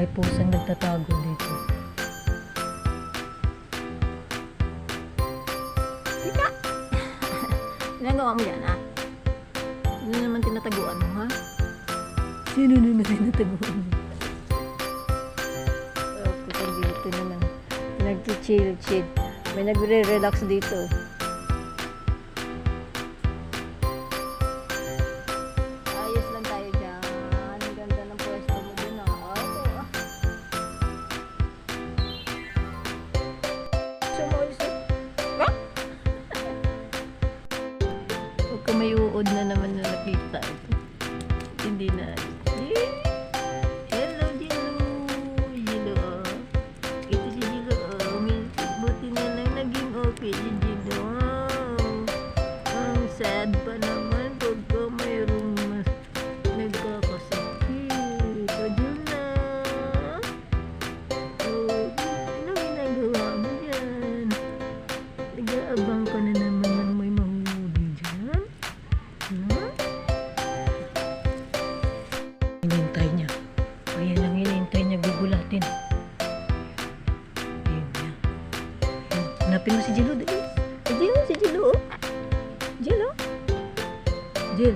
May pusang nagtatago dito. Tika! Ginagawa mo yan, ha? Ano naman tinataguan mo, ha? Sino naman tinataguan mo? Okay, dito naman. Nag-chill. May nagre-relax dito. Ayos lang tayo dyan. Ang ganda ng pwesto mo dun, ha? Oh. Sumulis. Ah! Huwag ka may uod na naman na nakita ito. Hindi na. Hello, Jilo. Jilo, oh. Ito si Jilo, oh. Buti na lang naging okay si Jilo. Oh. Ang sad pa naman pagka mayroong mas nagkakasakit. O, Jilo. Oh, ano ginagawa mo dyan? Nag-aabang ka na naman ng may mahuli dyan? Huh? Hinintay niya. Ayan ang hinintay niya, gugulatin. Ayun niya. Hanapin mo si Jilo, dali. Si Jilo, oh. Jilo. Jil.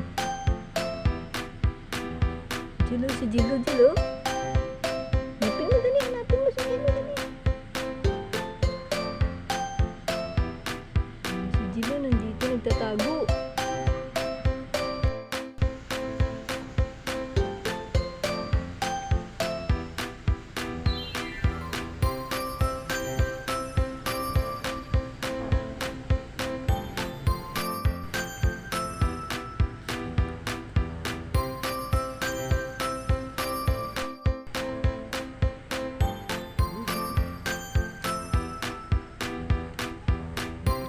Si Jilo. Hanapin mo, dali. Hanapin mo si Jilo, dali. Si Jilo nandito, nagtatago.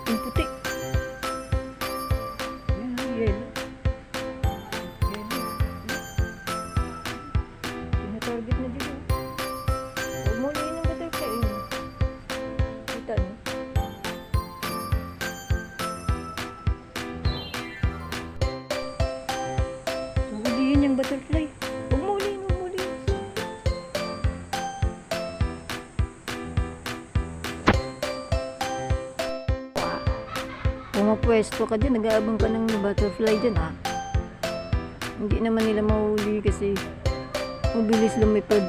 Ang puti. Yellow. Tinatarget na dito. Huwag mo ulihin ang butterfly. Kita mo. Ulihin yung butterfly. Huwag mo ulihin. Pumapwesto ka dyan, nag-aabang ka ng butterfly dyan, ha? Hindi naman nila mahuli kasi mabilis lumipad.